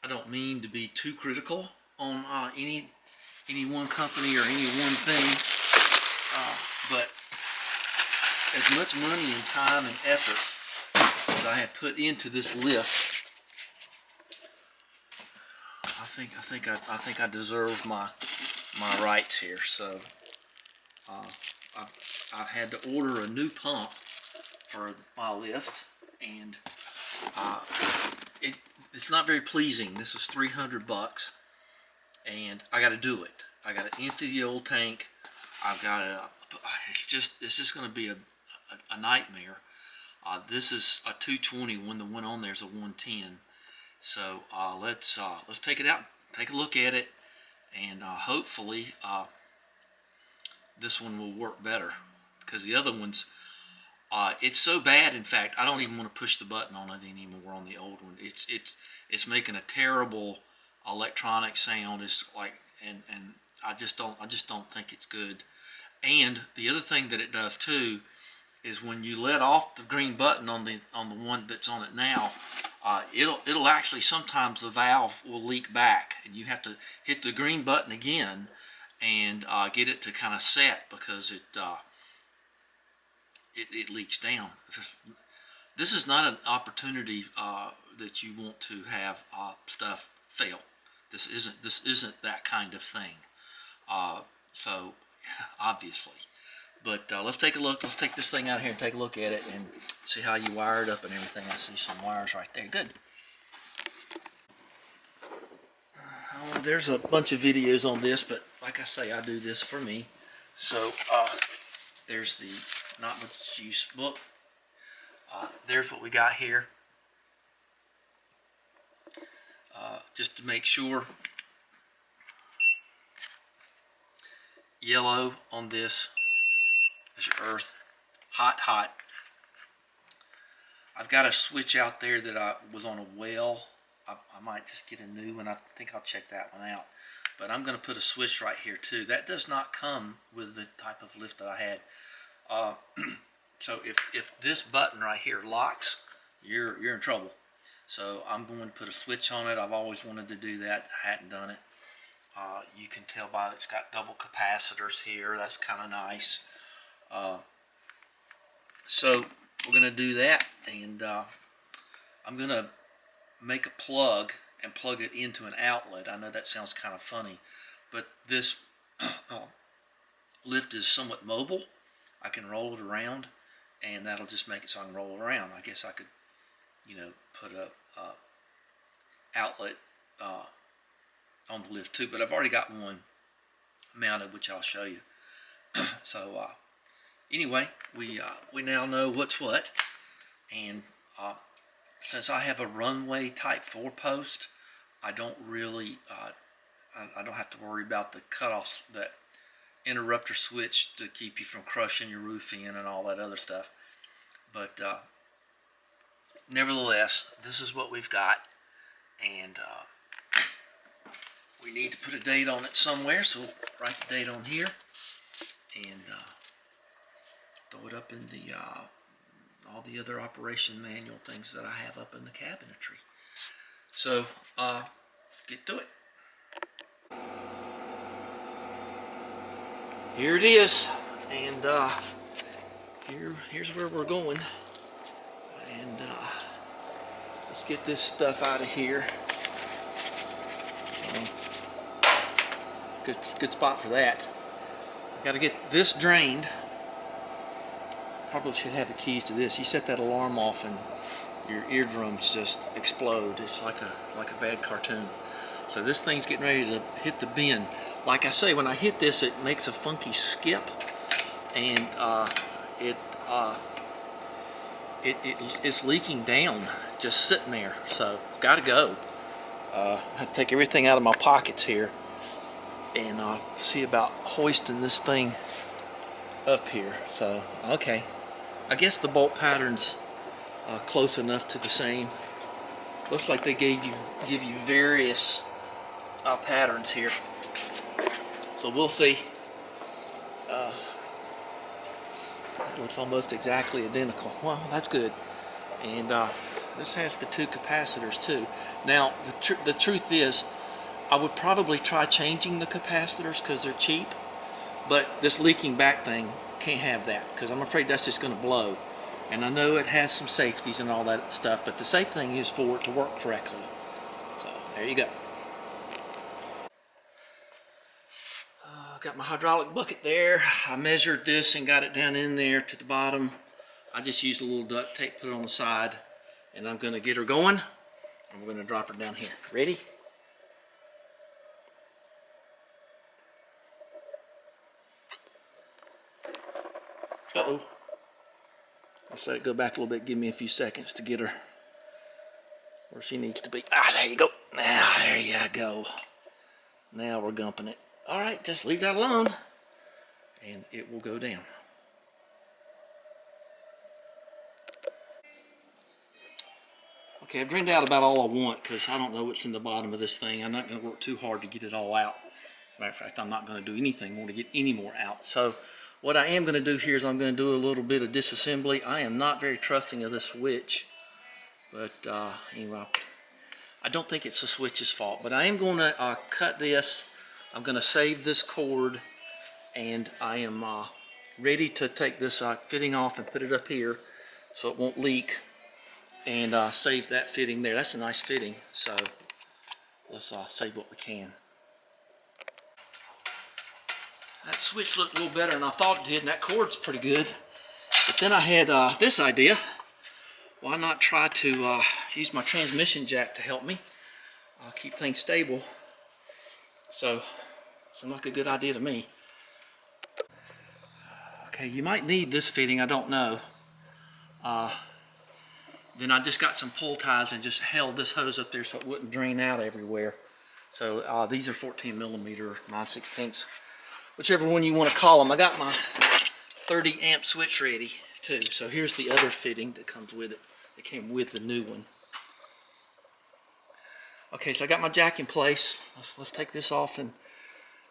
don't mean to be too critical on any one company or any one thing, but as much money and time and effort as I have put into this lift, I think I deserve my rights here. So I've had to order a new pump for my lift, and it's not very pleasing. This is $300, and I got to do it. I got to empty the old tank. I've got to. It's just going to be a nightmare. This is a 220 when the one on there is a 110. So let's take it out, take a look at it, and hopefully this one will work better, because the other ones, it's so bad. In fact, I don't even want to push the button on it anymore on the old one. It's making a terrible electronic sound. It's like, and I just don't think it's good. And the other thing that it does too is when you let off the green button on the one that's on it now, it'll actually, sometimes the valve will leak back, and you have to hit the green button again and get it to kind of set, because it leaks down. This is not an opportunity that you want to have stuff fail. This isn't that kind of thing. So obviously, but let's take a look. Let's take this thing out here and take a look at it and see how you wire it up and everything. I see some wires right there. Good. There's a bunch of videos on this, but like I say, I do this for me. So there's the Not Much Use book. There's what we got here. Just to make sure, yellow on this is your earth. Hot. I've got a switch out there that I was on a well. I might just get a new one. I think I'll check that one out. But I'm going to put a switch right here too. That does not come with the type of lift that I had. So if this button right here locks, you're in trouble. So I'm going to put a switch on it. I've always wanted to do that. I hadn't done it. You can tell by it's got double capacitors here. That's kind of nice. So we're going to do that, and I'm going to make a plug and plug it into an outlet. I know that sounds kind of funny, but this lift is somewhat mobile. I can roll it around, and that'll just make it so I can roll it around. I guess I could, put a outlet on the lift too, but I've already got one mounted, which I'll show you. So anyway, we now know what's what, and since I have a runway type 4-post, I don't really I don't have to worry about the cutoffs, that interrupter switch to keep you from crushing your roof in and all that other stuff. But nevertheless, this is what we've got, and we need to put a date on it somewhere, so we'll write the date on here and throw it up in the all the other operation manual things that I have up in the cabinetry. So let's get to it. Here it is, and here's where we're going, and let's get this stuff out of here. It's a good spot for that. Got to get this drained. Probably should have the keys to this. You set that alarm off and your eardrums just explode. It's like a bad cartoon. So this thing's getting ready to hit the bin. Like I say, when I hit this, it makes a funky skip, and it's leaking down, just sitting there. So gotta go. I have to take everything out of my pockets here and see about hoisting this thing up here. So okay, I guess the bolt pattern's close enough to the same. Looks like they give you various patterns here, so we'll see. It looks almost exactly identical. Well, that's good. And This has the 2 capacitors too. Now, the truth is, I would probably try changing the capacitors because they're cheap, but this leaking back thing can't have that because I'm afraid that's just going to blow. And I know it has some safeties and all that stuff, but the safe thing is for it to work correctly. So, there you go. Got my hydraulic bucket there. I measured this and got it down in there to the bottom. I just used a little duct tape, put it on the side, and I'm going to get her going. I'm going to drop her down here. Ready? Uh-oh. Let's let it go back a little bit. Give me a few seconds to get her where she needs to be. Ah, there you go. Now, there you go. Now we're gumping it. All right, just leave that alone, and it will go down. Okay, I've drained out about all I want because I don't know what's in the bottom of this thing. I'm not going to work too hard to get it all out. Matter of fact, I'm not going to do anything more to get any more out. So what I am going to do here is I'm going to do a little bit of disassembly. I am not very trusting of this switch, but anyway, I don't think it's the switch's fault. But I am going to cut this. I'm going to save this cord, and I am ready to take this fitting off and put it up here so it won't leak, and save that fitting there. That's a nice fitting, so let's save what we can. That switch looked a little better than I thought it did, and that cord's pretty good. But then I had this idea. Why not try to use my transmission jack to help me keep things stable? So, seemed like a good idea to me. Okay, you might need this fitting, I don't know. Then I just got some pull ties and just held this hose up there so it wouldn't drain out everywhere. So these are 14 millimeter 9/16, whichever one you want to call them. I got my 30 amp switch ready too. So here's the other fitting that comes with it. It came with the new one. Okay, so I got my jack in place. Let's take this off, and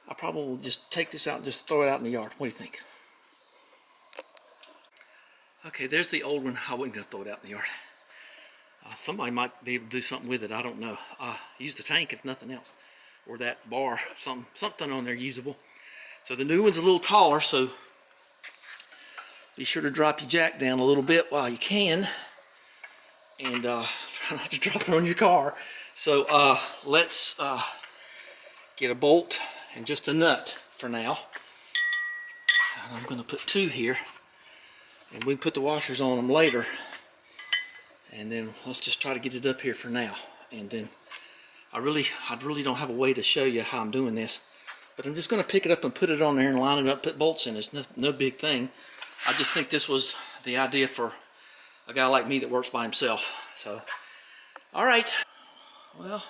I probably will just take this out and just throw it out in the yard. What do you think? Okay, there's the old one. I wasn't going to throw it out in the yard. Somebody might be able to do something with it. I don't know. Use the tank if nothing else, or that bar, something on there usable. So the new one's a little taller, so be sure to drop your jack down a little bit while you can, and try not to drop it on your car. So let's get a bolt and just a nut for now. And I'm going to put 2 here, and we can put the washers on them later. And then let's just try to get it up here for now. And then I really don't have a way to show you how I'm doing this, but I'm just going to pick it up and put it on there and line it up, put bolts in. It's no big thing. I just think this was the idea for a guy like me that works by himself. So, all right. Well,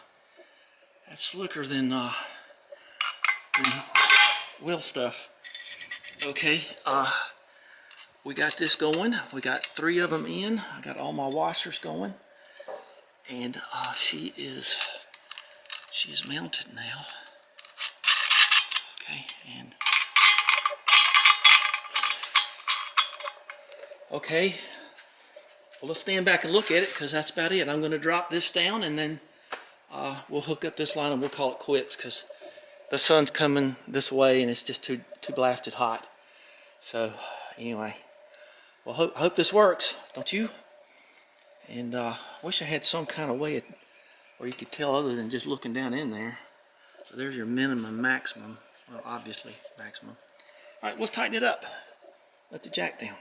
that's slicker than wheel stuff. Okay. We got this going. We got 3 of them in. I got all my washers going, and she is mounted now. Okay, and okay. Well, let's stand back and look at it because that's about it. I'm going to drop this down, and then we'll hook up this line and we'll call it quits because the sun's coming this way and it's just too blasted hot. So anyway. Well, I hope this works, don't you? And wish I had some kind of way where you could tell other than just looking down in there. So there's your minimum, maximum. Well, obviously, maximum. All right, let's tighten it up. Let the jack down.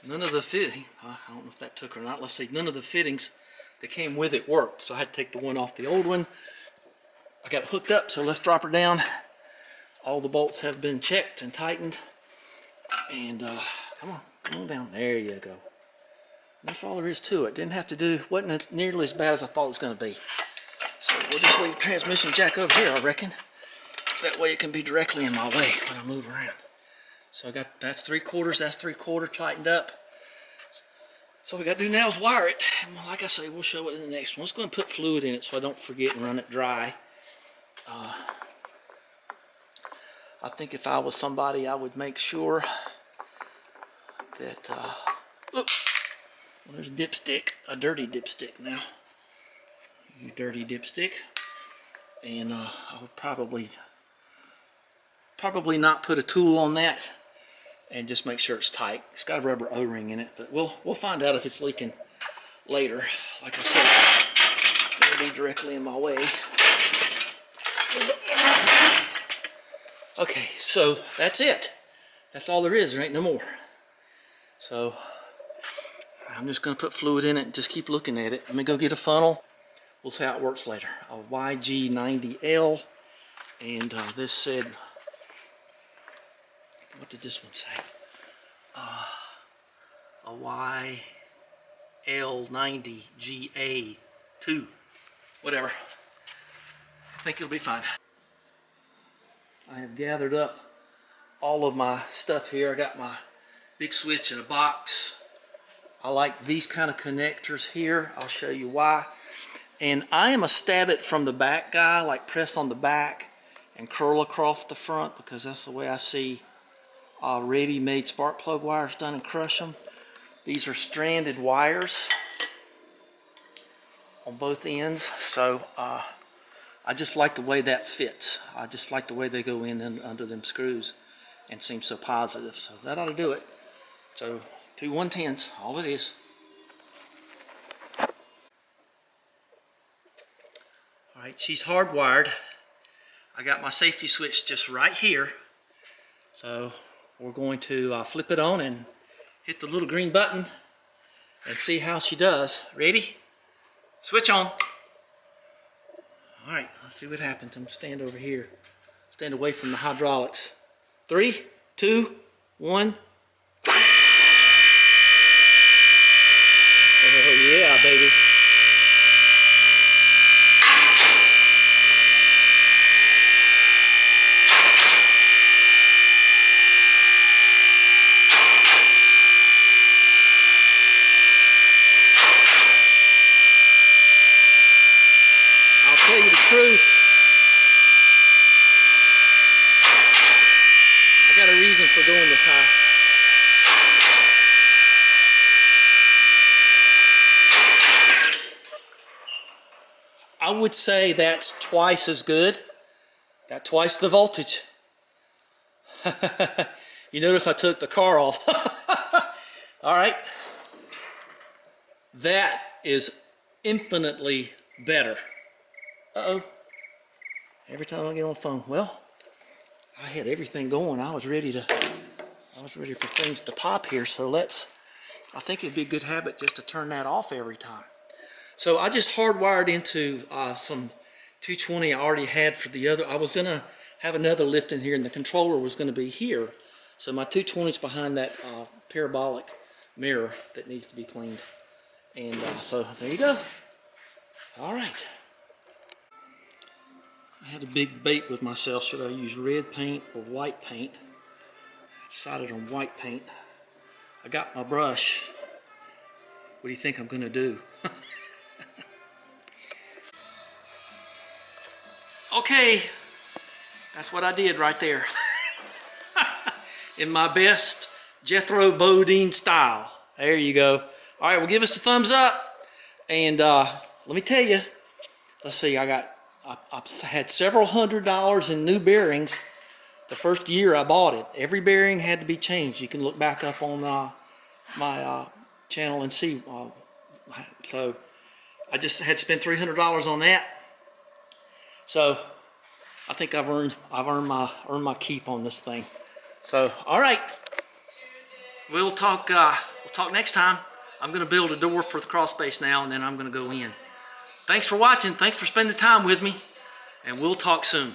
None of the fitting, I don't know if that took or not. Let's see, none of the fittings that came with it worked. So I had to take the one off the old one. I got it hooked up, so let's drop her down. All the bolts have been checked and tightened. And come on down. There you go. And that's all there is to it. Didn't have to do, wasn't nearly as bad as I thought it was going to be. So we'll just leave the transmission jack over here, I reckon. That way it can be directly in my way when I move around. So I got, that's 3/4, that's 3/4 tightened up. So what we got to do now is wire it. And like I say, we'll show it in the next one. Let's go and put fluid in it so I don't forget and run it dry. I think if I was somebody, I would make sure that Well, there's a dipstick, a dirty dipstick now. You dirty dipstick. And I would probably not put a tool on that, and just make sure it's tight. It's got a rubber O-ring in it, but we'll find out if it's leaking later. Like I said, it'll be directly in my way. Okay, so that's it. That's all there is. There ain't no more. So I'm just gonna put fluid in it and just keep looking at it. Let me go get a funnel. We'll see how it works later. A YG90L, and this said, what did this one say? A YL90GA2, whatever. I think it'll be fine. I have gathered up all of my stuff here. I got my big switch in a box. I like these kind of connectors here. I'll show you why. And I am a stab it from the back guy, like press on the back and curl across the front, because that's the way I see ready-made spark plug wires done, and crush them. These are stranded wires on both ends, so I just like the way that fits. I just like the way they go in and under them screws and seem so positive. So that ought to do it. So 2 110s, all it is. All right, she's hardwired. I got my safety switch just right here. So we're going to flip it on and hit the little green button and see how she does. Ready? Switch on. All right, let's see what happens. I'm gonna stand over here. Stand away from the hydraulics. 3, 2, 1. Oh yeah, baby. Tell you the truth, I got a reason for going this high. I would say that's twice as good. Got twice the voltage. You notice I took the car off. All right. That is infinitely better. Uh-oh. Every time I get on the phone, well, I had everything going. I was ready for things to pop here. So I think it'd be a good habit just to turn that off every time. So I just hardwired into some 220 I already had for the other. I was gonna have another lift in here, and the controller was gonna be here. So my 220 is behind that parabolic mirror that needs to be cleaned. And so there you go. All right. I had a big debate with myself. Should I use red paint or white paint? I decided on white paint. I got my brush. What do you think I'm gonna do? Okay, that's what I did right there. In my best Jethro Bodine style. There you go. All right, well, give us a thumbs up. And let me tell you, let's see, I had several $100s in new bearings the first year I bought it. Every bearing had to be changed. You can look back up on my channel and see. So I just had spent $300 on that. So I think I've earned my keep on this thing. So all right, we'll talk next time. I'm going to build a door for the crawl space now, and then I'm going to go in. Thanks for watching. Thanks for spending time with me, and we'll talk soon.